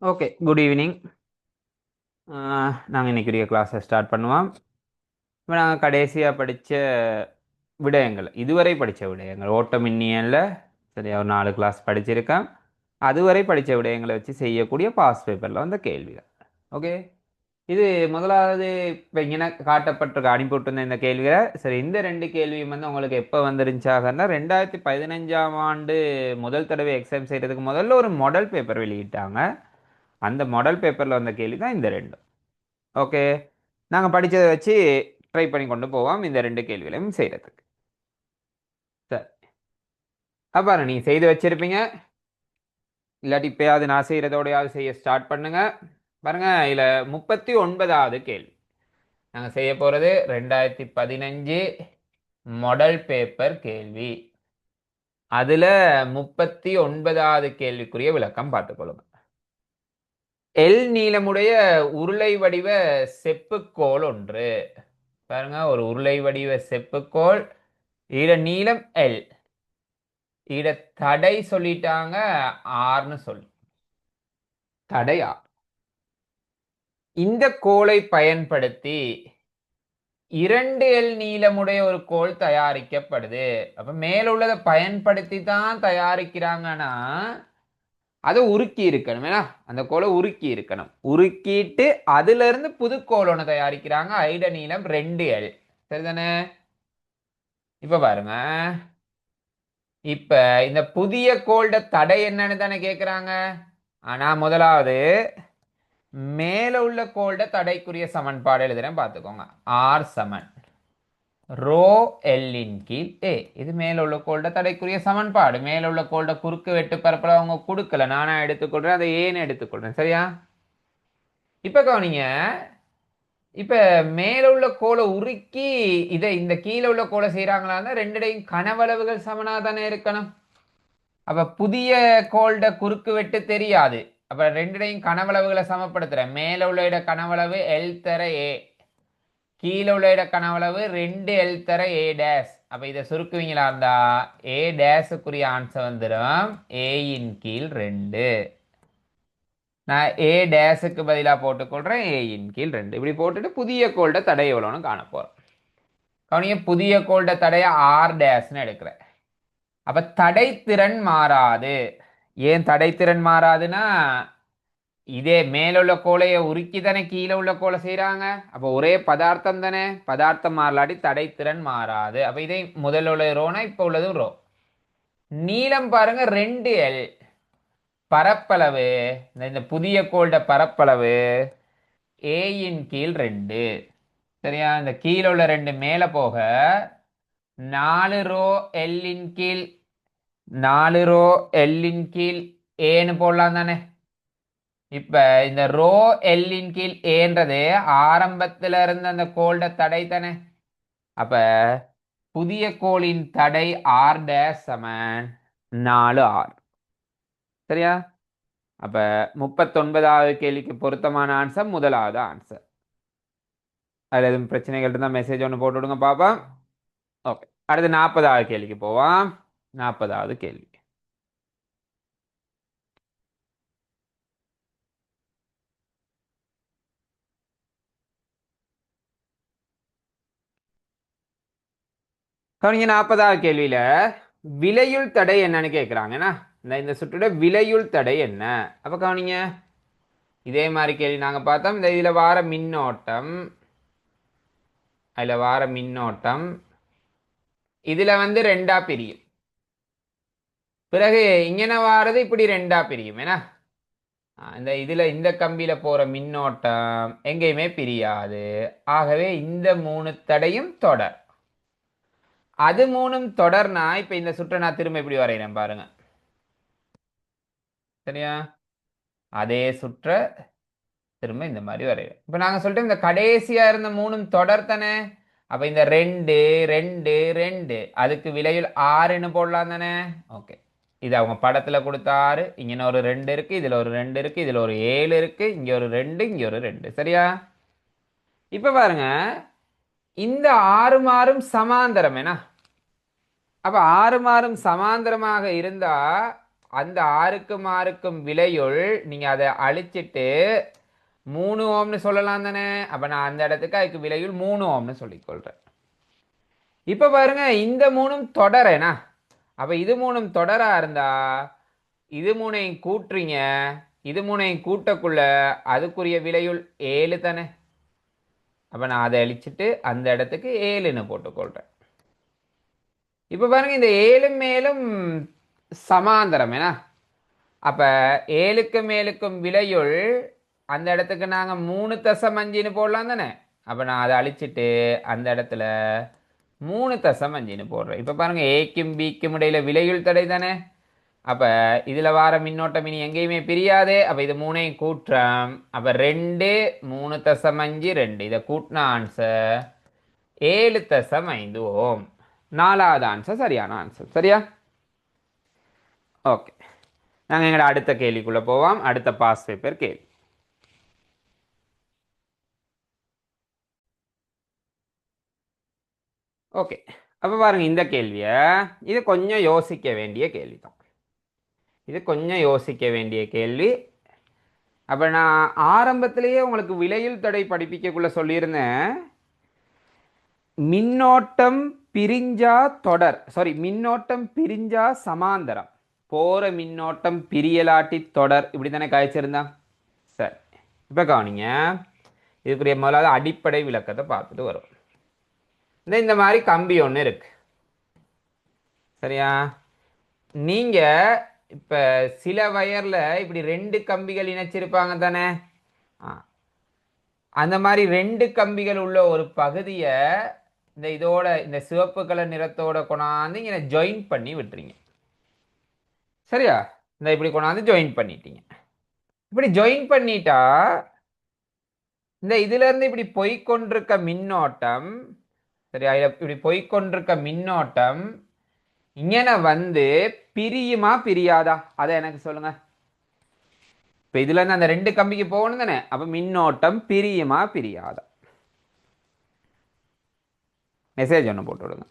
Okay, good evening. நாங்கள் இன்னைக்குரிய கிளாஸை start பண்ணுவோம். இப்போ நாங்கள் கடைசியாக படித்த விடயங்கள், இதுவரை படித்த விடயங்கள், ஓட்டமின்னியனில் சரியா ஒரு 4 கிளாஸ் படிச்சிருக்கேன். அதுவரை படித்த விடயங்களை வச்சு செய்யக்கூடிய பாஸ் பேப்பரில் வந்த கேள்விகள். ஓகே, இது முதலாவது இப்போ இங்கே காட்டப்பட்டிருக்க அனுப்பிவிட்டிருந்த இந்த கேள்விகளை. சரி, இந்த 2 கேள்வியும் வந்து உங்களுக்கு எப்போ வந்துருந்துச்சாகன்னா 2015ஆம் ஆண்டு முதல் தடவை எக்ஸாம் செய்கிறதுக்கு முதல்ல ஒரு மாடல் பேப்பர் வெளியிட்டாங்க. அந்த மாடல் பேப்பரில் வந்த கேள்வி தான் இந்த 2. ஓகே, நாங்கள் படித்ததை வச்சு ட்ரை பண்ணி கொண்டு போவோம் இந்த 2 கேள்விகளையும் செய்கிறதுக்கு. சரி, அப்போ நீங்கள் செய்து வச்சிருப்பீங்க, இல்லாட்டி இப்போயாவது நான் செய்கிறதோடையாவது செய்ய ஸ்டார்ட் பண்ணுங்க. பாருங்க, இதில் 39வது கேள்வி நாங்கள் செய்ய போகிறது 2015 மாடல் பேப்பர் கேள்வி. அதில் 39வது கேள்விக்குரிய விளக்கம் பார்த்துக்கொள்ளுங்க. எல் நீளமுடைய உருளை வடிவ செப்புக்கோள் ஒன்று. பாருங்க, ஒரு உருளை வடிவ செப்புக்கோள், இட நீளம் எல், இட தடை சொல்லிட்டாங்க ஆர்னு சொல்லி, தடை ஆர். இந்த கோளை பயன்படுத்தி 2L நீளமுடைய ஒரு கோள் தயாரிக்கப்படுது. அப்ப மேல உள்ளதை பயன்படுத்தி தான் தயாரிக்கிறாங்கன்னா அதை உருக்கி இருக்கணும். ஏன்னா அந்த கோளை உருக்கி இருக்கணும். உருக்கிட்டு அதுல இருந்து புது கோள் ஒன்று தயாரிக்கிறாங்க. ஐட நீளம் 2L. சரிதானே? இப்ப பாருங்க, இப்ப இந்த புதிய கோள்ட தடை என்னன்னு தானே கேக்குறாங்க. ஆனா முதலாவது மேல உள்ள கோள்ட தடைக்குரிய சமன்பாடு எழுதுறேன், பார்த்துக்கோங்க. ஆர் சமன் ரோ எல்லின் கீழ் ஏ. இது மேல உள்ள கோள்ட தடைக்குரிய சமன்பாடு. மேல உள்ள கோள்ட குறுக்கு வெட்டு பரப்பளவு அவங்க கொடுக்கல, நானா எடுத்துக்கொள்றேன், அதை ஏன்னு எடுத்துக்கொள்றேன். சரியா? இப்ப கவனிங்க, இப்ப மேல உள்ள கோளை உருக்கி இதை இந்த கீழே உள்ள கோளை செய்யறாங்களா, ரெண்டுடையும் கனவளவுகள் சமனா தானே இருக்கணும். அப்ப புதிய கோள்ட குறுக்கு வெட்டு தெரியாது. அப்ப ரெண்டுடையும் கனவளவுகளை சமப்படுத்துறேன். மேல உள்ள இட கனவளவு எல் தர ஏ, கீழே உள்ள இட கனவளவு 2L தர ஏ டேஸ். அப்ப இதை சுருக்குவீங்களா இருந்தா ஏ டேஸுக்குரிய ஆன்சர் வந்துடும் ஏயின் கீழ் 2. நான் ஏ டேஸுக்கு பதிலாக போட்டுக்கொள்றேன் ஏயின் கீழ் 2. இப்படி போட்டுட்டு புதிய கோள்ட தடை எவ்வளோன்னு காண போறோம். கவனிங்க, புதிய கோள்ட தடைய ஆர் டேஸ்ன்னு எடுக்கிறேன். அப்ப தடைத்திறன் மாறாது. ஏன் தடைத்திறன் மாறாதுன்னா, இதே மேலுள்ள கோளையை உருக்கி தானே கீழே உள்ள கோளை செய்யறாங்க. அப்போ ஒரே பதார்த்தம் தானே, பதார்த்தம் மாறலாடி தடைத்திறன் மாறாது. அப்ப இதை முதல்ல உள்ள ரோனா இப்ப உள்ளது ரோ. நீளம் பாருங்க 2L. பரப்பளவு, இந்த புதிய கோள்ட பரப்பளவு ஏயின் கீழ் 2. சரியா? இந்த கீழே உள்ள 2 மேல போக 4 ரோ எல்லின் கீழ் 4 ரோ எல்லின் கீழ் ஏன்னு போடலாம் தானே. இப்ப இந்த ரோ எல்லின் கீழ் ஏன்றது ஆரம்பத்துல இருந்த அந்த கோள்ட தடை தானே. அப்ப புதிய கோளின் தடை ஆர் டேஸ் சமன் 4R. சரியா? அப்ப 39வது கேள்விக்கு பொருத்தமான ஆன்சர் முதலாவது ஆன்சர். அதுல எதுவும் பிரச்சனைகள் இருந்தா மெசேஜ் ஒன்று போட்டு விடுங்க பாப்பா. ஓகே, அடுத்து 40வது கேள்விக்கு போவாம். 40வது கேள்வி. கவனிங்க, 40வது கேள்வியில விலையுள் தடை என்னன்னு கேட்குறாங்கன்னா, இந்த சுற்றோட விலையுள் தடை என்ன. அப்ப கவனிங்க, இதே மாதிரி கேள்வி நாங்க பார்த்தோம். இந்த இதுல வார மின்னோட்டம், அதுல வார மின்னோட்டம் இதுல வந்து 2ஆ பிரியும். பிறகு இங்கன வாரது இப்படி 2ஆ பிரியும். ஏன்னா இந்த இதுல இந்த கம்பியில போற மின்னோட்டம் எங்கேயுமே பிரியாது. ஆகவே இந்த 3 தடையும் தொடர். அது 3ம் தொடர்னா இப்ப இந்த சுற்றை நான் திரும்ப இப்படி வரைகிறேன் பாருங்க. சரியா? அதே சுற்ற திரும்ப இந்த மாதிரி வரைகிறேன். இப்ப நாங்க சொல்லிட்டு இந்த கடைசியா இருந்த 3ம் தொடர் தானே. அப்ப இந்த 2 2 2 அதுக்கு விலையில் 6ன்னு போடலாம் தானே. ஓகே, இது அவங்க படத்துல கொடுத்த 6. இங்க ஒரு 2 இருக்கு, இதுல ஒரு 2 இருக்கு, இதுல ஒரு 7 இருக்கு, இங்க ஒரு 2, இங்க ஒரு 2. சரியா? இப்ப பாருங்க, இந்த 6ம் 6ம் சமாந்தரம். என்ன? அப்ப 6ம் 6ம் சமாந்தரமாக இருந்தா அந்த ஆறுக்கும் ஆறுக்கும் விலையுள் நீங்க அதை அழிச்சிட்டு 3 ஓம்னு சொல்லலாம் தானே. அப்ப நான் அந்த இடத்துக்கு அதுக்கு விலையுள் 3 ஓம்னு சொல்லிக்கொள்றேன். இப்ப பாருங்க, இந்த 3ம் தொடரேனா. அப்ப இது 3ம் தொடரா இருந்தா இது 3ஐயும் கூட்டுறீங்க, இது 3ஐயும் கூட்டக்குள்ள அதுக்குரிய விலையுள் 7 தானே. அப்ப நான் அதை அழிச்சிட்டு அந்த இடத்துக்கு 7ன்னு போட்டுக்கொள்றேன். இப்ப பாருங்க, இந்த 7ம் மேலும் சமாந்தரம் ஏனா. அப்ப 7க்கும் 7க்கும் விலையுள் அந்த இடத்துக்கு நாங்க 3.5ன்னு போடலாம் தானே. அப்ப நான் அதை அழிச்சிட்டு அந்த இடத்துல 3.5ன்னு போடுறேன். இப்ப பாருங்க, ஏக்கும் பிக்கும் இடையில விலையுள் தடை தானே. அப்ப இதுல வார மின்னோட்டம் இனி எங்கேயுமே பிரியாது. அப்ப இது 3ஐயும் கூட்டுறோம். அப்ப 2 3.5 2 இதை கூட்டின ஆன்சர் 7.5 ஓம். 4வது ஆன்சர் சரியான ஆன்சர். சரியா? ஓகே, நாங்கள் எங்களோட அடுத்த கேள்விக்குள்ள போவோம். அடுத்த பாஸ் பேப்பர் கேள்வி. ஓகே, அப்ப பாருங்க, இந்த கேள்விய இது கொஞ்சம் யோசிக்க வேண்டிய கேள்வி தான். இது கொஞ்சம் யோசிக்க வேண்டிய கேள்வி. அப்ப நான் ஆரம்பத்திலேயே உங்களுக்கு விலையில் தடை படிப்பிக்கக்குள்ள சொல்லியிருந்தேன், மின்னோட்டம் பிரிஞ்சா தொடர், சாரி, மின்னோட்டம் பிரிஞ்சா சமாந்தரம், போற மின்னோட்டம் பிரியலாட்டி தொடர், இப்படி தானே காய்ச்சிருந்தான். சரி, இப்ப கவனிங்க, இதுக்குரிய முதலாவது அடிப்படை விளக்கத்தை பார்த்துட்டு வரும். இந்த மாதிரி கம்பி ஒன்று இருக்கு. சரியா? நீங்க இப்ப சில வயர்ல இப்படி 2 கம்பிகள் இணைச்சிருப்பாங்க தானே. அந்த மாதிரி 2 கம்பிகள் உள்ள ஒரு பகுதியை இதோட இந்த சிவப்பு கலர் நிறத்தோட கொண்டாந்து இங்க ஜாயின் பண்ணி விட்டுறீங்க. சரியா? இப்படி கொண்டாந்து ஜாயின் பண்ணிட்டீங்க. இப்படி ஜாயின் பண்ணிட்டா இதுல இருந்து இப்படி போய்கொண்டிருக்க மின்னோட்டம், சரியா, இப்படி போய்கொண்டிருக்க மின்னோட்டம் இங்கன வந்து பிரியுமா பிரியாதா? அதை எனக்கு சொல்லுங்க. இப்ப இதுல இருந்து அந்த 2 கம்பிக்கு போகணும் தானே. அப்ப மின்னோட்டம் பிரியுமா பிரியாதா? மெசேஜ் ஒன்று போட்டு விடுங்க.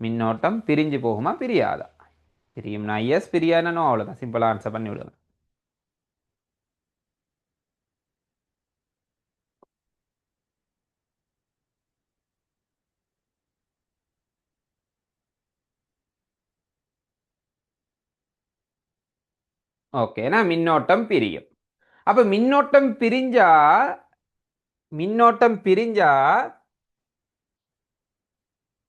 மின்னோட்டம் பிரிஞ்சு போகுமா பிரியாதா? பிரியும்னா எஸ், பிரியாதுன்னா அவ்வளோதான். சிம்பிளாக ஆன்சர் பண்ணி விடுங்க. ஓகேனா, மின்னோட்டம் பிரியும். அப்ப மின்னோட்டம் பிரிஞ்சா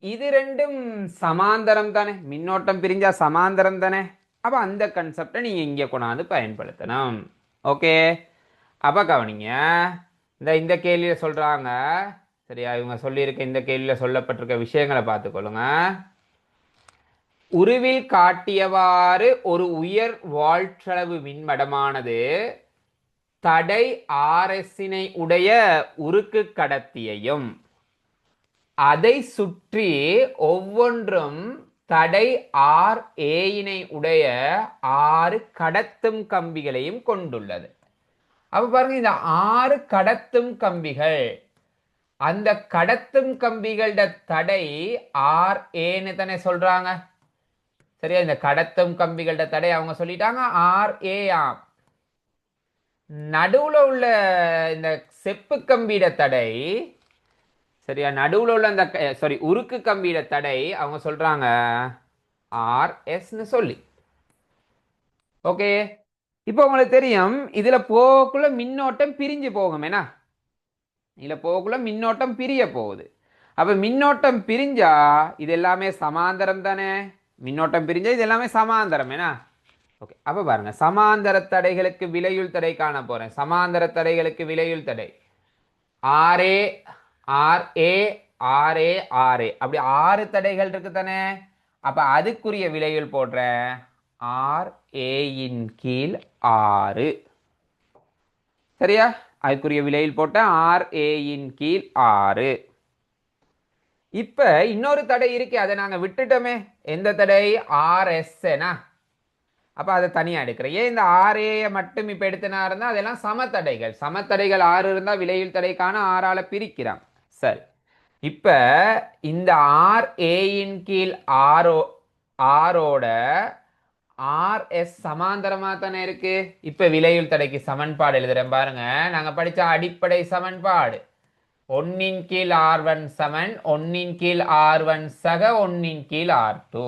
இது ரெண்டும் சமாந்தரம் தானே. மின்னோட்டம் பிரிஞ்சா சமாந்தரம் தானே. அப்ப அந்த கன்செப்டை நீங்க இங்க கொண்டாந்து பயன்படுத்தணும். ஓகே, அப்ப கவனிங்க, இந்த கேள்வியில சொல்றாங்க. சரியா? இவங்க சொல்லியிருக்க இந்த கேள்வியில சொல்லப்பட்டிருக்க விஷயங்களை பார்த்துக்கொள்ளுங்க. உருவில் காட்டியவாறு ஒரு உயர் வாழ்ற்றளவு மின்மடமானது தடை RSனை உடைய உருக்கு கடத்தியையும் அதை சுற்றி ஒவ்வொன்றும் தடை RAயினை உடைய 6 கடத்தும் கம்பிகளையும் கொண்டுள்ளது. அப்ப பாருங்க, இந்த 6 கடத்தும் கம்பிகள், அந்த கடத்தும் கம்பிகளோட தடை RAன்னு தானே சொல்றாங்க. சரியா? இந்த கடத்தும் கம்பிகளோட தடை அவங்க சொல்லிட்டாங்க RA ஆம். நடுவுல உள்ள இந்த செப்பு கம்பியிட தடை, சரியா, நடுவுல உள்ள அந்த சாரி உருக்கு கம்பியிட தடை அவங்க சொல்றாங்க RSன்னு சொல்லி. ஓகே, இப்போ உங்களுக்கு தெரியும், இதுல போக்குள்ள மின்னோட்டம் பிரிஞ்சு போகும். ஏன்னா இதுல போக்குள்ள மின்னோட்டம் பிரிய போகுது. அப்ப மின்னோட்டம் பிரிஞ்சா இது எல்லாமே சமாந்தரம் தானே. மின்னோட்டம் பிரிஞ்சா இது எல்லாமே சமாந்தரம். ஏன்னா ஓகே, அப்ப பாருங்க, சமாந்தர தடைகளுக்கு விலையுள் தடை காண போறேன். சமாந்தர தடைகளுக்கு விலையுள் தடை RA RA RA RA, அப்படி 6 தடைகள் இருக்கு தானே. அப்ப அதுக்குரிய விலையுள் போடுறேன் RAயின் கீழ் 6. சரியா? அதுக்குரிய விலையில் போட்ட RAயின் கீழ் 6. இப்ப இன்னொரு தடை இருக்கு, அதை நாங்க விட்டுட்டோமே. எந்த தடை? RS. அப்ப அதை தனியா எடுக்கிறேன். ஏன் இந்த RA மட்டும் இப்ப எடுத்துனா இருந்தா அதெல்லாம் சமத்தடைகள். சமத்தடைகள் 6 இருந்தா விலையில் தடைக்கான 6ஆல பிரிக்கிறான். சரி, இப்ப இந்த RAயின் கீழ் 6ஓட ஆர்எஸ் சமாந்தரமா தானே இருக்கு. இப்ப விலையுள் தடைக்கு சமன்பாடு எழுதுறேன் பாருங்க. நாங்க படிச்ச அடிப்படை சமன்பாடு ஒன்னின் கீழ் R1 சமன் ஒன்னின் கீழ் R1 சக ஒன்னின் கீழ் R2.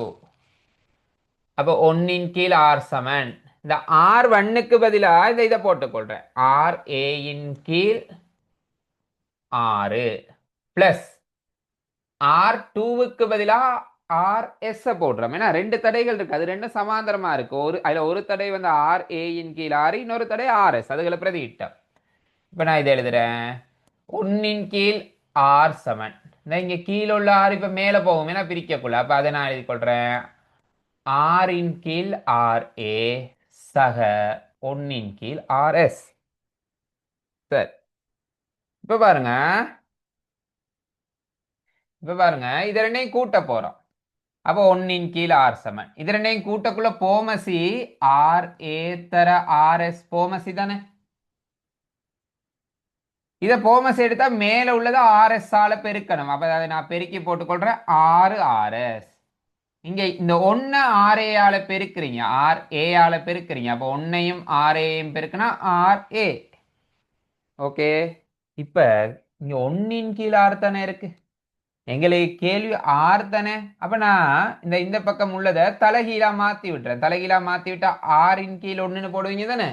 அப்ப ஒன்னின் கீழ் R சமன் இந்த R1க்கு பதிலா இதை போட்டுக்கொள்றேன். RA இன் கீழ் 6 பிளஸ் R2க்கு பதிலா RS போடுறோம். ஏன்னா ரெண்டு தடைகள் இருக்கு, அது ரெண்டும் சமாந்தரமா இருக்கு. அதுல ஒரு தடை வந்து RA இன் கீழ் 6, இன்னொரு தடை RS, அதுகளை பிரதியிட்டோம். இப்ப நான் இதை எழுதுறேன். ஒன்னின் கீழ் R சமன் இங்க கீழே உள்ள R இப்ப மேல போகும், ஏன்னா பிரிக்கக்குள்ள. அப்ப அதை நான் எழுதி கொள்றேன். R இன் கீழ் RA சக ஒன்னின் கீழ் RS. சரி, இப்ப பாருங்க இது ரெண்டையும் கூட்ட போறோம். அப்போ ஒன்னின் கீழ் R சமன் இது ரெண்டையும் கூட்டக்குள்ள போமசி RA தர RS போமசி தானே. இதை போமஸ் எடுத்தா மேல உள்ளதை RS ஆல பெருக்கணும். அப்ப அதை நான் பெருக்கி போட்டுக்கொள்றேன். 6RS. இங்க இந்த 1 RA ஆல பெருக்கிறீங்க, RA ஆல பெருக்கிறீங்க. அப்ப 1ஐயும் RAயும் பெருக்கினா RA. ஓகே, இப்ப இங்க 1ன் கீழ் R தானே இருக்கு, எங்களுக்கு கேள்வி R தானே. அப்ப நான் இந்த பக்கம் உள்ளதை தலைகீழா மாத்தி விட்டுறேன். தலைகீழா மாத்தி விட்டா R இன் கீழ் 1ன்னு போடுவீங்க தானே.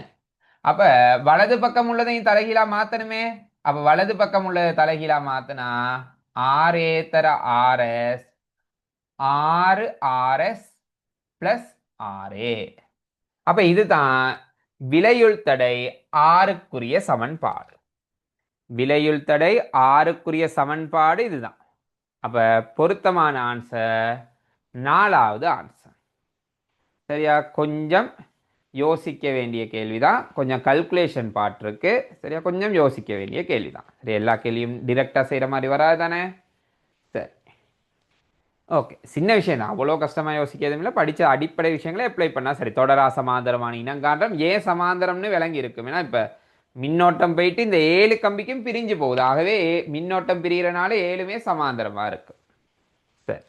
அப்ப வலது பக்கம் உள்ளதையும் தலைகீழா மாத்தணுமே. அப்ப வலது பக்கம் உள்ளதை தலைகீழா மாத்தினா RA தர RS 6RS பிளஸ் RA. அப்ப இதுதான் விலையுள் தடை ஆறுக்குரிய சமன்பாடு. விலையுள் தடை ஆறுக்குரிய சமன்பாடு இதுதான். அப்ப பொருத்தமான ஆன்சர் 4வது ஆன்சர். சரியா, கொஞ்சம் யோசிக்க வேண்டிய கேள்விதான், கொஞ்சம் கல்குலேஷன் பார்ட் இருக்கு. சரியா, கொஞ்சம் யோசிக்க வேண்டிய கேள்விதான். சரி, எல்லா கேள்வியும் டிரெக்டா செய்யற மாதிரி வராது தானே. சரி, ஓகே, சின்ன விஷயம் தான், அவ்வளோ கஷ்டமா யோசிக்கிறதும் இல்லை. படிச்ச அடிப்படை விஷயங்களை அப்ளை பண்ணா சரி. தொடரா சமாந்தரமான இனங்காண்டம் ஏன் சமாந்தரம்னு விளங்கி இருக்கும். ஏன்னா இப்ப மின்னோட்டம் போயிட்டு இந்த 7 கம்பிக்கும் பிரிஞ்சு போகுது. ஆகவே மின்னோட்டம் பிரிகிறனால 7மே சமாந்தரமா இருக்கு. சரி,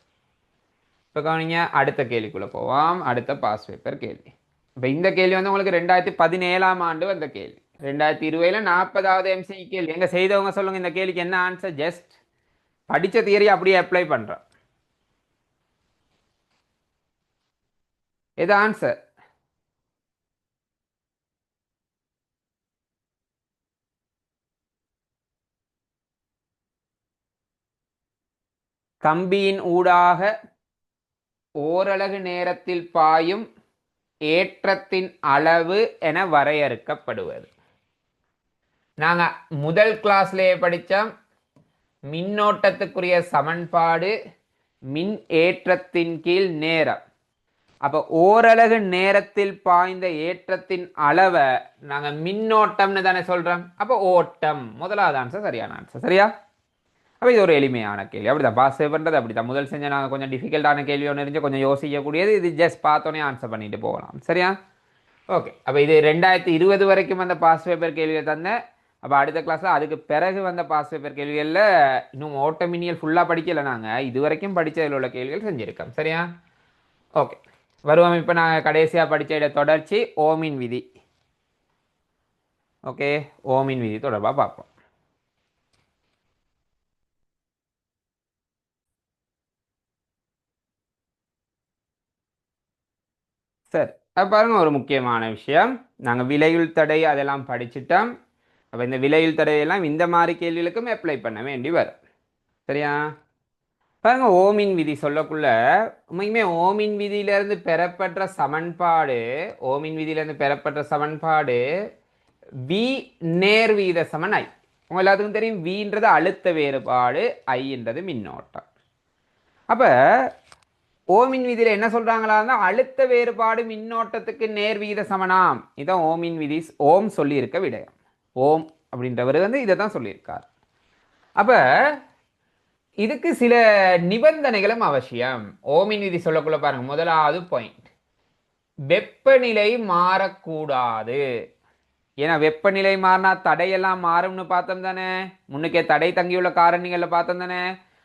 இப்போ கவனிங்க, அடுத்த கேள்விக்குள்ள போவோம். அடுத்த பாஸ் பேப்பர் கேள்வி. இப்போ இந்த கேள்வி வந்து உங்களுக்கு 2017ஆம் ஆண்டு வந்த கேள்வி. 2020ல் 40வது எம்சிக்யூ கேள்வி. எங்க செய்தவங்க சொல்லுங்க, இந்த கேள்விக்கு என்ன ஆன்சர்? ஜஸ்ட் படிச்ச தியரி அப்படியே அப்ளை பண்றோம். எது ஆன்சர்? கம்பியின் ஊடாக ஓரலகு நேரத்தில் பாயும் ஏற்றத்தின் அளவு என வரையறுக்கப்படுவது. நாங்க முதல் கிளாஸ்லயே படித்தோம். மின்னோட்டத்துக்குரிய சமன்பாடு மின் ஏற்றத்தின் கீழ் நேரம். அப்ப ஓரலகு நேரத்தில் பாய்ந்த ஏற்றத்தின் அளவை நாங்க மின்னோட்டம்னு தானே சொல்றோம். அப்ப ஓட்டம் முதலாவது ஆன்சர், சரியான ஆன்சர். சரியா, அப்போ இது ஒரு எளிமையான கேள்வி. அப்படிதான் பாஸ் பண்ணுறது அப்படிதான். முதல் செஞ்ச நாங்கள் கொஞ்சம் டிஃபிகல்ட்டான கேள்வி ஒன்று இருந்துச்சு, கொஞ்சம் யோசிக்கக்கூடியது. இது ஜஸ்ட் பார்த்தோன்னே ஆன்சர் பண்ணிட்டு போகலாம். சரியா, ஓகே. அப்போ இது 2020 வரைக்கும் வந்த பாஸ் பேப்பர் கேள்வியை தந்தேன். அப்போ அடுத்த கிளாஸில் அதுக்கு பிறகு வந்த பாஸ் பேப்பர் கேள்விகளில் இன்னும் ஓட்டமினியல் ஃபுல்லாக படிக்கலை. நாங்கள் இது வரைக்கும் படித்ததில் உள்ள கேள்விகள் செஞ்சுருக்கோம். சரியா, ஓகே. வருவோம். இப்போ நாங்கள் கடைசியாக படித்த இட தொடர்ச்சி ஓமின் விதி. ஓகே, ஓமின் விதி தொடர்பாக பார்ப்போம். சரி, அப்போ பாருங்க, ஒரு முக்கியமான விஷயம். நாங்கள் விலையுள் தடை அதெல்லாம் படிச்சுட்டோம். அப்போ இந்த விலையுள் தடையெல்லாம் இந்த மாதிரி கேள்விகளுக்கும் அப்ளை பண்ண வேண்டி வரும். சரியா, பாருங்க, ஓமின் விதி சொல்லக்குள்ள உண்மையுமே ஓமின் விதியிலிருந்து பெறப்பட்ட சமன்பாடு, ஓமின் விதியிலிருந்து பெறப்பட்ட சமன்பாடு வி நேர்வீத சமன் ஐ. உங்க எல்லாத்துக்கும் தெரியும், வின்றது அழுத்த வேறுபாடு, ஐன்றது மின்னோட்டம். அப்ப ஓமின் விதியில என்ன சொல்றாங்களா, அழுத்த வேறுபாடு மின்னோட்டத்துக்கு நேர்விகித சமனாம். இதான் ஓமின் விதி. ஓம் சொல்லி இருக்க விடயம். ஓம் அப்படின்றவர் வந்து இதை தான் சொல்லியிருக்கார். அப்ப இதுக்கு சில நிபந்தனைகளும் அவசியம். ஓமின் விதி சொல்லக்குள்ள பாருங்க, முதலாவது பாயிண்ட், வெப்பநிலை மாறக்கூடாது. ஏன்னா வெப்பநிலை மாறினா தடையெல்லாம் மாறும்னு பார்த்தோம் தானே. முன்னுக்கே தடை தங்கியுள்ள காரணிகள்ல பார்த்தோம் தானே.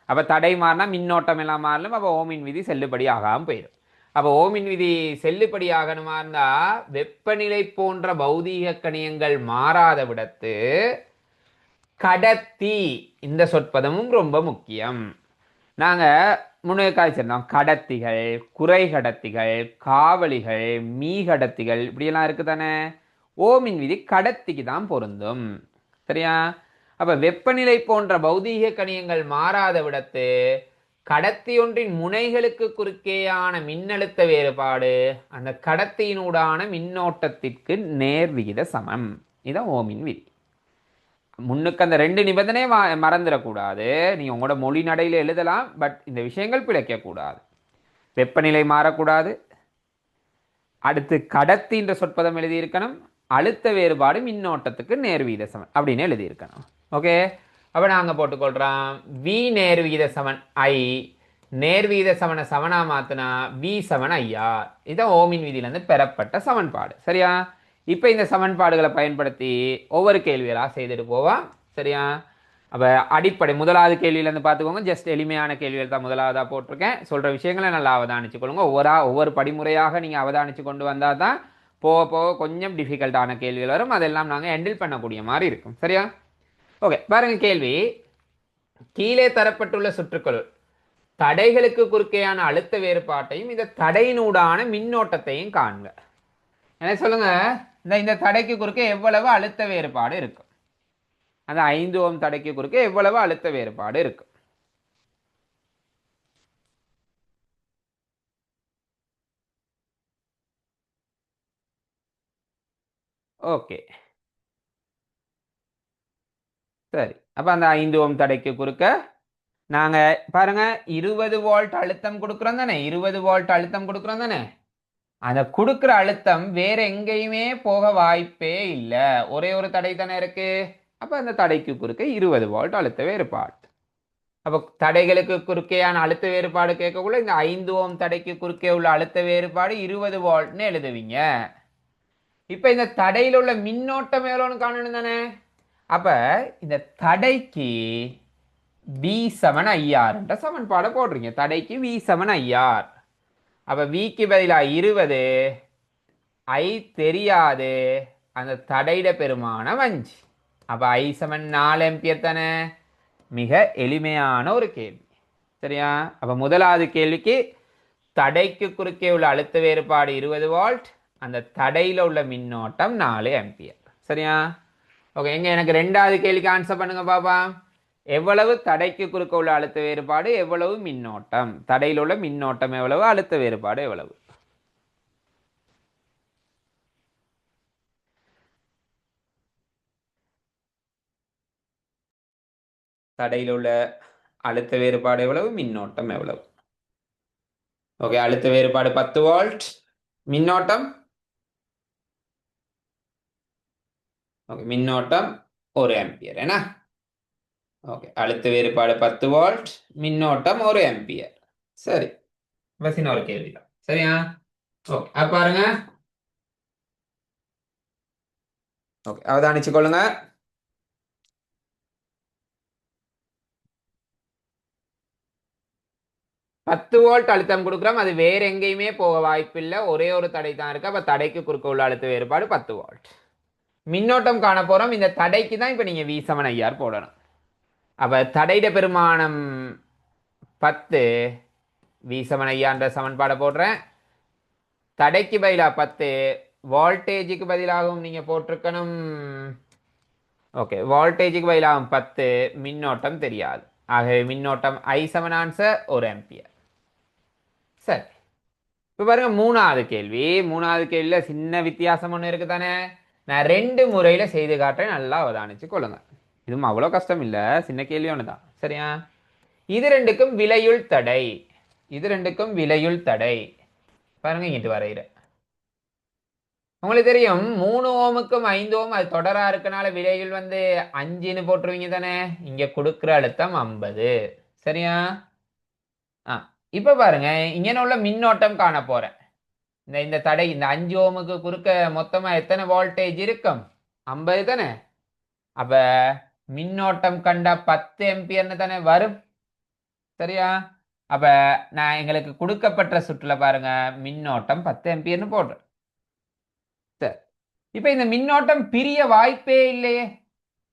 அப்ப தடை மாறினா மின்னோட்டம் எல்லாம் மாறலும். அப்ப ஓமின் விதி செல்லுபடி ஆகாம போயிடும். அப்ப ஓமின் விதி செல்லுபடி ஆகணுமா இருந்தா வெப்பநிலை போன்ற பௌதீக கணியங்கள் மாறாத விடத்து கடத்தி இந்த சொற்பதமும் ரொம்ப முக்கியம். நாங்க முன்னே காய்ச்சிருந்தோம் கடத்திகள், குறை கடத்திகள், காவலிகள், மீ கடத்திகள் இப்படியெல்லாம் இருக்கு தானே. ஓமின் விதி கடத்திக்கு தான் பொருந்தும். சரியா? அப்ப வெப்பநிலை போன்ற பௌதீக கணியங்கள் மாறாத விடத்து கடத்தி ஒன்றின் முனைகளுக்கு குறுக்கேயான மின்னழுத்த வேறுபாடு அந்த கடத்தியினூடான மின்னோட்டத்திற்கு நேர்விகித சமம். இதான் ஓமின் விதி. முன்னுக்கு அந்த ரெண்டு நிபந்தனையை மறந்துடக்கூடாது. நீங்க உங்களோட மொழி நடையில் எழுதலாம், பட் இந்த விஷயங்கள் பிழைக்கக்கூடாது. வெப்பநிலை மாறக்கூடாது, அடுத்து கடத்தின்ற சொற்பதம் எழுதியிருக்கணும், அழுத்த வேறுபாடு மின்னோட்டத்துக்கு நேர்விகித சமன் அப்படின்னு எழுதியிருக்கணும். ஓகே, அப்போ நாங்கள் போட்டுக்கொள்கிறோம் வி நேர்விகித சமன் ஐ, நேர்விகித சமனை சமனா மாத்தினா வி சமன் ஐஆர். இதுதான் ஓமின் விதியிலேருந்து பெறப்பட்ட சமன்பாடு. சரியா? இப்போ இந்த சமன்பாடுகளை பயன்படுத்தி ஒவ்வொரு கேள்விகளாக செய்துட்டு போவோம். சரியா? அப்போ அடிப்படை முதலாவது கேள்வியிலேருந்து பார்த்துக்கோங்க. ஜஸ்ட் எளிமையான கேள்விகள் தான் முதலாவதாக போட்டிருக்கேன். சொல்கிற விஷயங்களை நல்லா அவதானிச்சு கொள்ளுங்க. ஒவ்வொரு படிமுறையாக நீங்கள் அவதானிச்சு கொண்டு வந்தால் தான் போக போக கொஞ்சம் டிஃபிகல்ட்டான கேள்விகள் வரும். அதெல்லாம் நாங்கள் ஹேண்டில் பண்ணக்கூடிய மாதிரி இருக்கும். சரியா? ஓகே, பாருங்க கேள்வி. கீழே தரப்பட்டுள்ள சுற்றுக்கள் தடைகளுக்கு குறுக்கேயான அழுத்த வேறுபாட்டையும் இந்த தடையினூடான மின்னோட்டத்தையும் காண்க. என்ன சொல்லுங்க, இந்த தடைக்கு குறுக்கே எவ்வளவு அழுத்த வேறுபாடு இருக்கும்? அந்த 5 ஓம் தடைக்கு குறுக்கே எவ்வளவு அழுத்த வேறுபாடு இருக்கும்? ஓகே, சரி. அப்ப அந்த 5 ஓம் தடைக்கு குறுக்க நாங்க பாருங்க 20 வோல்ட் அழுத்தம் கொடுக்குறோம் தானே. 20 வோல்ட் அழுத்தம் கொடுக்குறோம் தானே. அந்த கொடுக்குற அழுத்தம் வேற எங்கேயுமே போக வாய்ப்பே இல்லை. ஒரே ஒரு தடை தானே இருக்கு. அப்ப அந்த தடைக்கு குறுக்க 20 வோல்ட் அழுத்த வேறுபாடு. அப்போ தடைகளுக்கு குறுக்கேயான அழுத்த வேறுபாடு கேட்கக்குள்ள இந்த 5 ஓம் தடைக்கு குறுக்கே உள்ள அழுத்த வேறுபாடு 20 வோல்ட்னு எழுதுவீங்க. இப்ப இந்த தடையில் உள்ள மின்னோட்டம் எவ்வளோன்னு காணணும் தானே. அப்ப இந்த தடைக்கு V7 IR என்ற சமன்பாடை போடுறீங்க. தடைக்கு V7 IR. அப்ப விக்கு பதிலாக 20, ஐ தெரியாது, அந்த தடையிட பெருமானம் 5. அப்ப I7 4 ஆம்பியர் தானே. மிக எளிமையான ஒரு கேள்வி. சரியா? அப்ப முதலாவது கேள்விக்கு தடைக்கு குறுக்கே உள்ள அழுத்த வேறுபாடு 20 வோல்ட், அந்த தடையில உள்ள மின்னோட்டம் 4 ஆம்பியர். சரியா? ஓகே, எங்க எனக்கு ரெண்டாவது கேள்விக்கு ஆன்சர் பண்ணுங்க பாப்பா. எவ்வளவு தடைக்கு குறுக்க உள்ள அழுத்த வேறுபாடு, எவ்வளவு மின்னோட்டம், தடையில் உள்ள மின்னோட்டம் எவ்வளவு, அழுத்த வேறுபாடு எவ்வளவு? தடையில் உள்ள அழுத்த வேறுபாடு எவ்வளவு, மின்னோட்டம் எவ்வளவு? ஓகே, அழுத்த வேறுபாடு 10 வோல்ட், மின்னோட்டம் ஓகே மின்னோட்டம் 1 ஆம்பியர். என்ன? ஓகே, அழுத்த வேறுபாடு 10 வோல்ட், மின்னோட்டம் 1 ஆம்பியர். சரி, பஸ் இன்னொரு கேள்வி தான். சரியா? ஓகே, அப்ப பாருங்க. ஓகே, அவதானிச்சு கொள்ளுங்க. பத்து வோல்ட் அழுத்தம் கொடுக்குறோம். அது வேற எங்கேயுமே போக வாய்ப்பில்லை. ஒரே ஒரு தடை தான் இருக்கு. அப்ப தடைக்கு குறுக்க உள்ள அழுத்த வேறுபாடு 10 வோல்ட். மின்னோட்டம் காண போறோம். இந்த தடைக்கு தான் இப்ப நீங்க V7 IR போடணும். அப்ப தடையிட பெருமானம் 10, V7 IR சமன்பாடை போடுறேன். தடைக்கு பதிலாக 10, வோல்டேஜுக்கு பதிலாகவும் நீங்க போட்டிருக்கணும். ஓகே, வோல்டேஜுக்கு பதிலாகும் 10, மின்னோட்டம் தெரியாது. ஆகவே மின்னோட்டம் I7 ஆன்சர் 1 ஆம்பியர். சரி, இப்போ பாருங்க மூணாவது கேள்வி. மூணாவது கேள்வியில் சின்ன வித்தியாசம் ஒன்று இருக்கு தானே. நான் 2 முறையில் செய்து காட்டுறேன், நல்லா அவதானிச்சு கொள்ளுங்க. இதுவும் அவ்வளோ கஷ்டம் இல்லை, சின்ன கேள்வி ஒன்று தான். சரியா? இது ரெண்டுக்கும் விலையுள் தடை, இது ரெண்டுக்கும் விலையுள் தடை. பாருங்க இங்கிட்டு வரைகிற உங்களுக்கு தெரியும் 3 ஓமுக்கும் 5 ஓம் அது தொடரா இருக்கனால விலைகள் 5ன்னு போட்டுருவீங்க தானே. இங்க கொடுக்குற அழுத்தம் 50. சரியா? இப்ப பாருங்க, இங்கே உள்ள மின்னோட்டம் காண போறேன். இந்த தடை இந்த 5 ஓமுக்கு குறுக்க மொத்தமா எத்தனை வோல்டேஜ் இருக்கும்? 50 தானே. அப்ப மின்னோட்டம் கண்டா 10 ஆம்பியர்னு தானே வரும். சரியா? அப்ப நான் எங்களுக்கு கொடுக்கப்பட்ட சுற்றுல பாருங்க மின்னோட்டம் 10 ஆம்பியர்னு போடுறேன். சரி, இப்ப இந்த மின்னோட்டம் பிரிய வாய்ப்பே இல்லையே,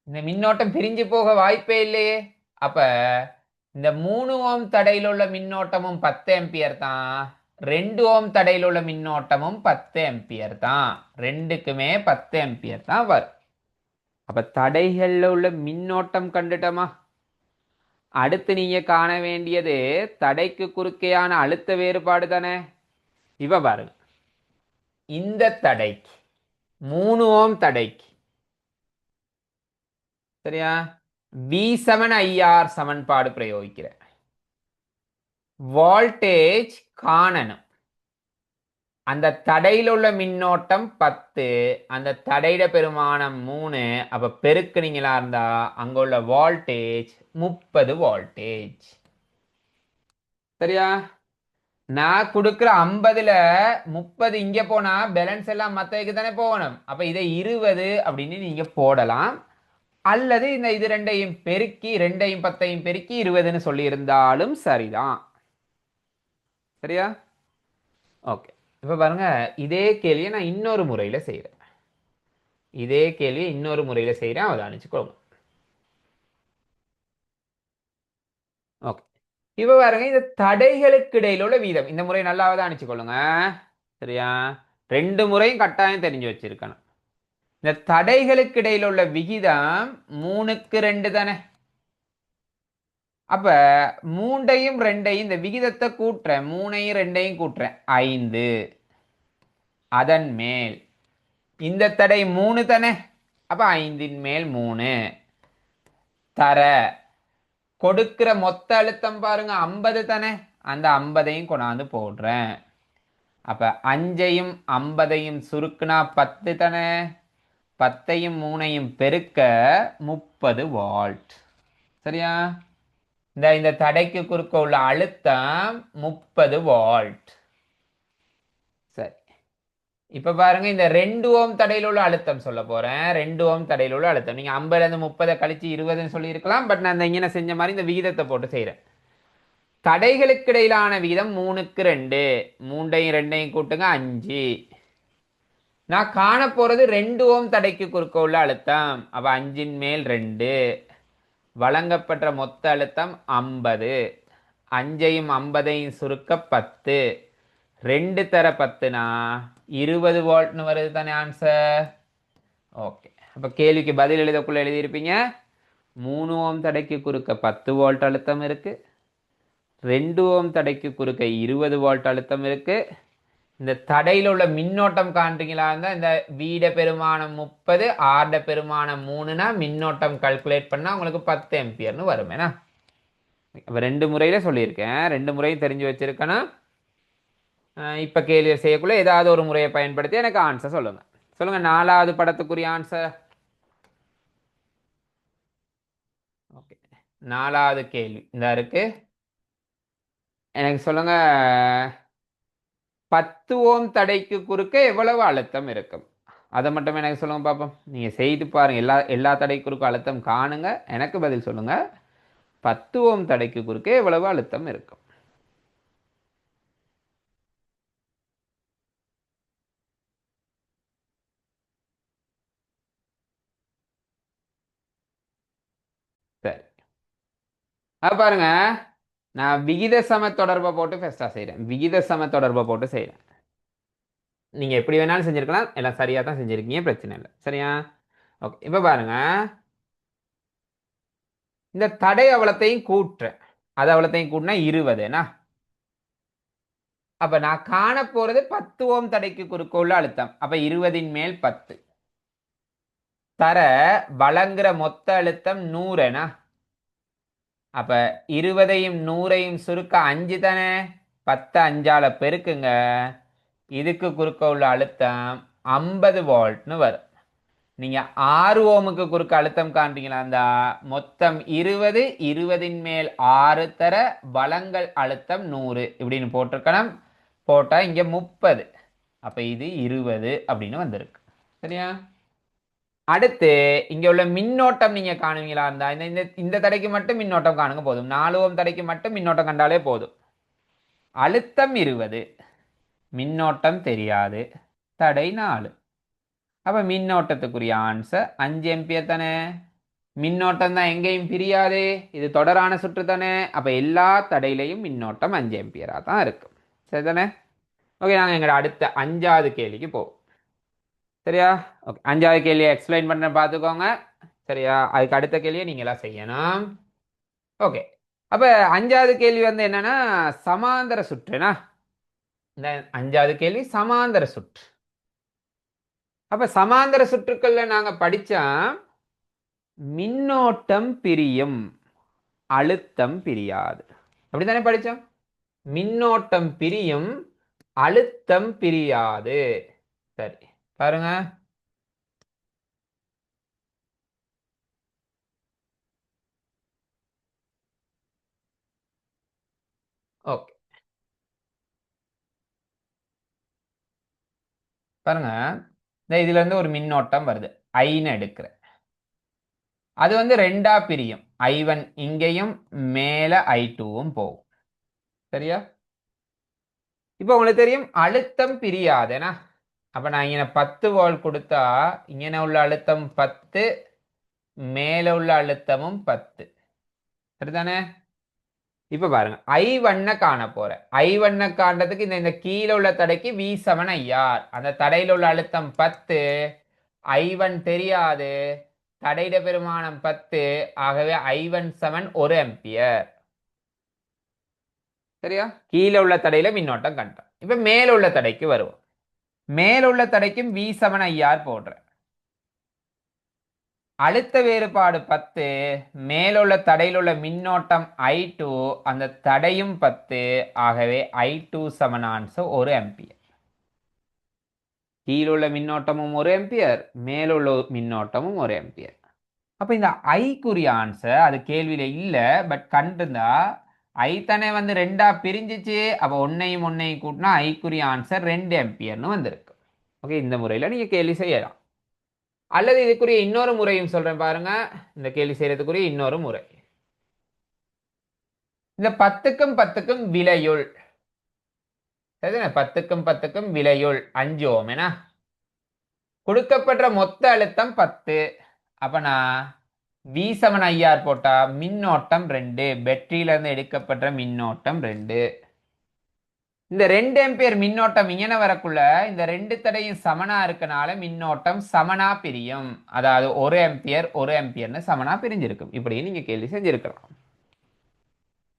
இந்த மின்னோட்டம் பிரிஞ்சு போக வாய்ப்பே இல்லையே. அப்ப இந்த 3 ஓம் தடையில் உள்ள மின்னோட்டமும் 10 ஆம்பியர் தான், 2 ஓம் தடையில் உள்ள மின்னோட்டமும் 10 ஆம்பியர் தான், ரெண்டுக்குமே 10 ஆம்பியர் தான் வரும். அப்ப தடைகள்ல உள்ள மின்னோட்டம் கண்டுட்டோமா? அடுத்து நீங்க காண வேண்டியது தடைக்கு குறுக்கேயான அழுத்த வேறுபாடு தானே. இப்ப பாருங்க, இந்த தடைக்கு 3 ஓம் தடைக்கு சரியா V7IR சமன்பாடு பிரயோகிக்கிறேன். வோல்டேஜ் காணணும். அந்த தடையில் உள்ள மின்னோட்டம் 10, அந்த தடையிட பெருமானம் 3. அப்ப பெருக்குனீங்களா இருந்தா அங்க உள்ள வோல்டேஜ் 30 வோல்டேஜ். சரியா, நான் கொடுக்குற 50ல 30 இங்க போனா பேலன்ஸ் எல்லாம் மத்ததுக்கு தானே போகணும். அப்ப இதை 20 அப்படின்னு நீங்க போடலாம், அல்லது இந்த இது ரெண்டையும் பெருக்கி 2ஐயும் 10ஐயும் பெருக்கி 20ன்னு சொல்லி இருந்தாலும் சரிதான். சரியா, ஓகே. இப்ப பாருங்க, இதே கேள்வியை நான் இன்னொரு முறையில செய்யறேன். இதே கேள்வியை இன்னொரு முறையில செய்யறேன், அவதானிச்சுக்கோங்க. ஓகே, இப்ப பாருங்க, இந்த தடைகளுக்கு இடையில உள்ள வீதம், இந்த முறை நல்லா அவதானிச்சுக்கொள்ளுங்க. சரியா, 2 முறையும் கட்டாயம் தெரிஞ்சு வச்சிருக்கணும். இந்த தடைகளுக்கு இடையில உள்ள விகிதம் 3க்கு 2 தானே. அப்ப 3ஐயும் 2ஐயும் இந்த விகிதத்தை கூட்டுறேன், 3ஐயும் 2ஐயும் கூட்டுறேன் 5. அதன் மேல் இந்த தடை 3 தானே, அப்ப 5ன் மேல் 3 தர கொடுக்கிற மொத்த அழுத்தம் பாருங்க 50 தானே, அந்த 50ஐயும் கொண்டாந்து போடுறேன். அப்ப 5ஐயும் 50ஐயும் சுருக்குனா 10 தானே, 10ஐயும் 3ஐயும் பெருக்க 30 வோல்ட். சரியா, இந்த தடைக்கு குறுக்க உள்ள அழுத்தம் 30 வோல்ட். சரி, இப்ப பாருங்க, இந்த 2 ஓம் தடையில் உள்ள அழுத்தம் சொல்ல போறேன். 2 ஓம் தடையில் உள்ள அழுத்தம் நீங்க 50ல இருந்து 30 கழிச்சு 20ன்னு சொல்லி இருக்கலாம், பட் நான் இங்க செஞ்ச மாதிரி இந்த விகிதத்தை போட்டு செய்யறேன். தடைகளுக்கு இடையிலான விகிதம் 3க்கு 2, 3ஐயும் 2ஐயும் கூட்டுங்க 5. நான் காண போறது 2 ஓம் தடைக்கு குறுக்க உள்ள அழுத்தம். அப்ப 5ன் மேல் 2, வழங்கப்பட்ட மொத்த அழுத்தம் 50. 5ஐயும் 50ஐயும் சுருக்க 10, 2 தர 10னா 20 வோல்ட்னு வருது தானே ஆன்சர். ஓகே, அப்ப கேள்விக்கு பதில் எழுதக்குள்ள எழுதியிருப்பீங்க 3 ஓம் தடைக்கு குறுக்க 10 வோல்ட் அழுத்தம் இருக்கு, 2 ஓம் தடைக்கு குறுக்க 20 வோல்ட் அழுத்தம் இருக்கு. இந்த தடையில் உள்ள மின்னோட்டம் காண்றீங்களா இருந்தா இந்த வீட பெருமானம் 30, ஆர்ட பெருமானம் 3னா மின்னோட்டம் கால்குலேட் பண்ணா உங்களுக்கு 10 ஆம்பியர்னு வரும். ஏன்னா அப்ப 2 முறையில சொல்லியிருக்கேன், 2 முறையும் தெரிஞ்சு வச்சிருக்கணும். இப்ப கேள்வி செய்யக்குள்ள ஏதாவது ஒரு முறையை பயன்படுத்தி எனக்கு ஆன்சர் சொல்லுங்க. சொல்லுங்க, 4வது படத்துக்குரிய ஆன்சர். ஓகே, 4வது கேள்வி இந்த இருக்கு. எனக்கு சொல்லுங்க, 10 ஓம் தடைக்கு குறுக்க எவ்வளவு அழுத்தம் இருக்கும்? அதை மட்டும் எனக்கு சொல்லுங்க பார்ப்போம். நீங்க செய்து பாருங்க, எல்லா தடை குறுக்க அழுத்தம் காணுங்க, எனக்கு பதில் சொல்லுங்க. 10 ஓம் தடைக்கு குறுக்க எவ்வளவு அழுத்தம் இருக்கும்? சரி, பாருங்க, நான் விகித சம தொடர்பை போட்டு ஃபர்ஸ்டா செய்யறேன். விகித சம தொடர்பை போட்டு செய்யறேன். நீங்க எப்படி வேணாலும் செஞ்சிருக்கலாம், எல்லாம் சரியா தான் செஞ்சிருக்கீங்க, பிரச்சனை இல்லை. சரியா, ஓகே. இப்ப பாருங்க, இந்த தடை அவலத்தையும் கூட்டுறேன். அது அவலத்தையும் கூட்டினா 20னா, அப்ப நான் காண போறது 10 ஓம் தடைக்கு குறுக்க உள்ள அழுத்தம். அப்ப 20ன் மேல் 10 தர வழங்குற மொத்த அழுத்தம் 100னா, அப்ப 20ஐயும் 100ஐயும் சுருக்க 5 தானே, 10 5ஆல பெருக்குங்க, இதுக்கு குறுக்க உள்ள அழுத்தம் 50 வோல்ட்னு வரும். நீங்க 6 ஓமுக்கு குறுக்க அழுத்தம் காண்றீங்களா இருந்தா மொத்தம் 20, 20ன் மேல் 6 தர வழங்கல் அழுத்தம் 100 இப்படின்னு போட்டிருக்கணும். போட்டா இங்க 30, அப்ப இது 20 அப்படின்னு வந்திருக்கு. சரியா, அடுத்து இங்க உள்ள மின்னோட்டம் நீங்க காணுவீங்களா இருந்தா இந்த இந்த தடைக்கு மட்டும் மின்னோட்டம் காணுங்க போதும். 4 ஓம் தடைக்கு மட்டும் மின்னோட்டம் கண்டாலே போதும். அழுத்தம் 20, மின்னோட்டம் தெரியாது, தடை 4. அப்ப மின்னோட்டத்துக்குரிய ஆன்சர் 5 ஆம்பியர் தானே. மின்னோட்டம் தான் எங்கேயும் பிரியாது, இது தொடரான சுற்று தானே. அப்ப எல்லா தடையிலையும் மின்னோட்டம் 5 ஆம்பியரா தான் இருக்கும். சரிதானே. ஓகே, நாங்கள் எங்களோட அடுத்த 5வது கேள்விக்கு போவோம். சரியா. ஓகே, 5வது கேள்வியை எக்ஸ்பிளைன் பண்ண பார்த்துக்கோங்க. சரியா, அதுக்கு அடுத்த கேள்வியை நீங்களா செய்யணும். ஓகே, அப்ப 5வது கேள்வி வந்து என்னன்னா சமாந்தர சுற்றுனா. இந்த 5வது கேள்வி சமாந்தர சுற்று. அப்ப சமாந்தர சுற்றுக்கள்ல நாங்க படிச்சா மின்னோட்டம் பிரியும், அழுத்தம் பிரியாது. அப்படித்தானே படிச்சோம். மின்னோட்டம் பிரியும், அழுத்தம் பிரியாது. சரி, பாருங்க. ஓகே, பாருங்க. இதுல இருந்து ஒரு மின்னோட்டம் வருது, ஐன்னு எடுக்கிறேன். அது வந்து ரெண்டா பிரியும். I1 இங்கேயும் மேல I2வும் போகும். சரியா. இப்போ உங்களுக்கு தெரியும் அழுத்தம் பிரியாதுனா. அப்ப நான் இங்க 10 வோல்ட் கொடுத்தா இங்க உள்ள அழுத்தம் 10, மேல உள்ள அழுத்தமும் 10. சரிதானே. இப்ப பாருங்க, I1 காண போறேன். I1 காண்றதுக்கு இந்த கீழே உள்ள தடைக்கு V7IR. அந்த தடையில உள்ள அழுத்தம் 10, I1 தெரியாது, தடையிட பெருமானம் 10. ஆகவே I1 7 1 ஆம்பியர். சரியா. கீழே உள்ள தடையில மின்னோட்டம் கண்டோம். இப்ப மேல உள்ள தடைக்கு வருவோம். மேல உள்ள தடைக்கும் V7IR போடுறேன். அழுத்த வேறுபாடு 10, மேல உள்ள தடையில் உள்ள மின்னோட்டம் I2, அந்த தடையும் 10. ஆகவே I2 சமன் ஆன்சர் 1 ஆம்பியர். கீழுள்ள மின்னோட்டமும் 1 ஆம்பியர், மேலுள்ள மின்னோட்டமும் 1 ஆம்பியர். அப்ப இந்த ஐக்குரிய ஆன்சர் அது கேள்வியில இல்ல, பட் கண்டிருந்தா ஐ தானே வந்து ரெண்டா பிரிஞ்சிச்சு. அப்ப ஒன்னையும் கூட்டினா ஐக்குரிய ஆன்சர் 2 ஆம்பியர்னு வந்திருக்கு. ஓகே, இந்த முறையில நீங்க கேள்வி செய்யலாம். அல்லது இதுக்குரிய இன்னொரு முறையும் சொல்றேன் பாருங்க. இந்த கேள்வி செய்யறதுக்குரிய இன்னொரு முறை, இந்த 10க்கும் 10க்கும் விலையுள். 10க்கும் 10க்கும் விலையுள் 5 ஓம் என கொடுக்கப்பட்ட மொத்த அழுத்தம் 10. அப்ப நான் V7IR போட்டா மின்னோட்டம் 2, பேட்டரியில இருந்து எடுக்கப்பட்ட மின்னோட்டம் 2. இந்த 2 ஆம்பியர் மின்னோட்டம் இங்கே வரக்குள்ள இந்த 2 தடையும் சமனா இருக்கனால மின்னோட்டம் சமனா பிரியும். அதாவது 1 ஆம்பியர் 1 ஆம்பியர்னு சமனா பிரிஞ்சிருக்கும். இப்படி நீங்க கேள்வி செஞ்சிருக்கலாம்.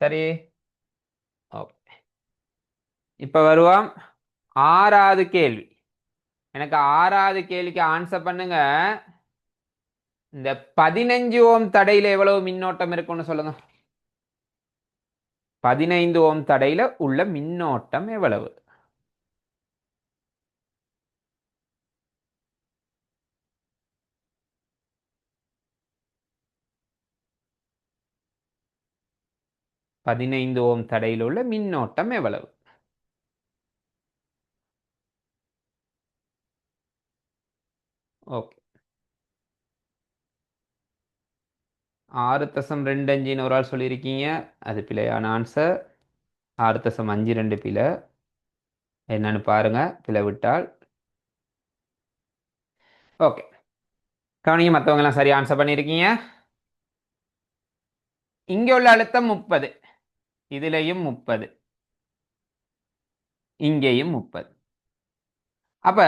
சரி. ஓகே, இப்ப வருவோம் 6வது கேள்வி. எனக்கு 6வது கேள்விக்கு ஆன்சர் பண்ணுங்க. இந்த 15 ஓம் தடையில எவ்வளவு மின்னோட்டம் இருக்கும்னு சொல்லுங்க. 15 ஓம் தடையில உள்ள மின்னோட்டம் எவ்வளவு? பதினைந்து ஓம் தடையில் உள்ள மின்னோட்டம் எவ்வளவு? ஓகே, 6.25 ஒரு ஆள் சொல்லியிருக்கீங்க. அது பிழையான ஆன்சர். 6.52 பிழை. என்னன்னு பாருங்க, பிழை விட்டால். ஓகே, கவனிங்க, மற்றவங்க எல்லாம் சரி ஆன்சர் பண்ணியிருக்கீங்க. இங்க உள்ள அழுத்தம் 30, இதுலயும் 30, இங்கேயும் 30. அப்ப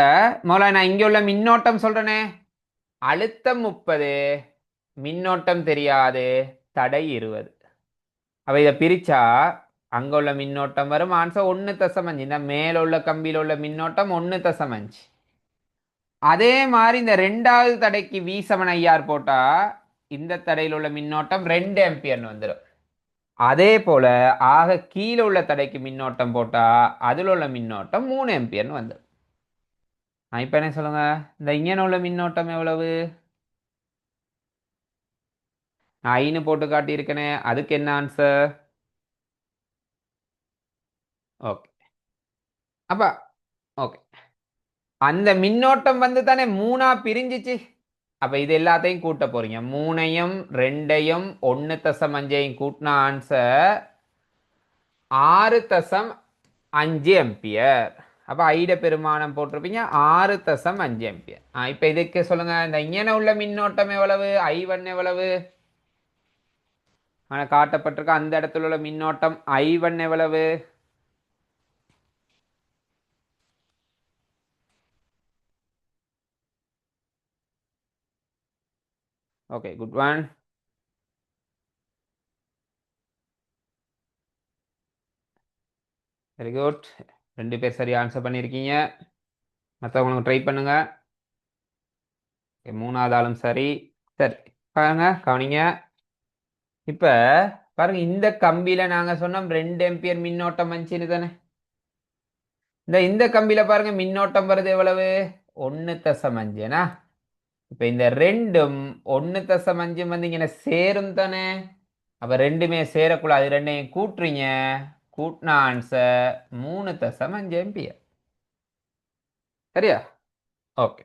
முதல்ல நான் இங்க உள்ள மின்னோட்டம் சொல்றேனே, அழுத்தம் 30, மின்னோட்டம் தெரியாது, தடை 20. அப்ப இதை பிரிச்சா அங்க உள்ள மின்னோட்டம் வரும் ஆன்சர் 1.5. இந்த மேல உள்ள கம்பியில உள்ள மின்னோட்டம் 1.5. அதே மாதிரி இந்த 2வது தடைக்கு V7IR போட்டா இந்த தடையில் உள்ள மின்னோட்டம் 2 ஆம்பியர்னு வந்துடும். அதே போல ஆக கீழே உள்ள தடைக்கு மின்னோட்டம் போட்டா அதுல உள்ள மின்னோட்டம் 3 ஆம்பியர்னு வந்துடும். இப்ப என்ன சொல்லுங்க, இந்த இங்கே உள்ள மின்னோட்டம் எவ்வளவு? நான் ஐன்னு போட்டு காட்டியிருக்கேனே, அதுக்கு என்ன ஆன்சர்? ஓகே, அப்ப ஓகே, அந்த மின்னோட்டம் வந்து தானே 3ஆ பிரிஞ்சிச்சு. அப்ப இது எல்லாத்தையும் கூட்ட போறீங்க. 3ஐயும் 2ஐயும் 1.5ஐயும் கூட்டின ஆன்சர் 6. 5 ஆம்பியர். அப்ப ஐட பெருமானம் போட்டிருப்பீங்க 6.5 ஆம்பியர். இப்ப இதுக்கு சொல்லுங்க, இந்த இங்கன உள்ள மின்னோட்டம் எவ்வளவு, I1 எவ்வளவு? ஆனா காட்டப்பட்டிருக்க அந்த இடத்துல உள்ள மின்னோட்டம் I1 எவ்வளவு? Okay, good one. Very good. 2 பேர் சரி ஆன்சர் பண்ணியிருக்கீங்க. மற்றவங்களுக்கு ட்ரை பண்ணுங்க. Okay, 3வது ஆளும் சரி. சரி, பாருங்க, கவனிங்க. இப்ப பாருங்க, இந்த கம்பியில நாங்க சொன்னோம் 2 ஆம்பியர் மின்னோட்டம் வந்துச்சுன்னு தானே. இந்த கம்பியில பாருங்க மின்னோட்டம் வருது எவ்வளவு, 1.5. இப்ப இந்த ரெண்டும் 1.5 வந்து இங்க சேரும் தானே. அப்ப ரெண்டுமே சேரக்கூடாது, ரெண்டையும் கூட்டுறீங்க. கூட்டின ஆன்சர் 3.5 ஆம்பியர். சரியா? ஓகே.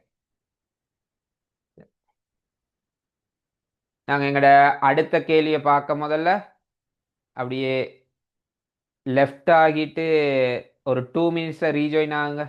நாங்க எங்கட அடுத்த கேள்வியை பார்க்க முதல்ல அப்படியே லெஃப்ட் ஆகிட்டு ஒரு 2 மினிட்ஸ்ல ரீஜாயின் ஆகுங்க.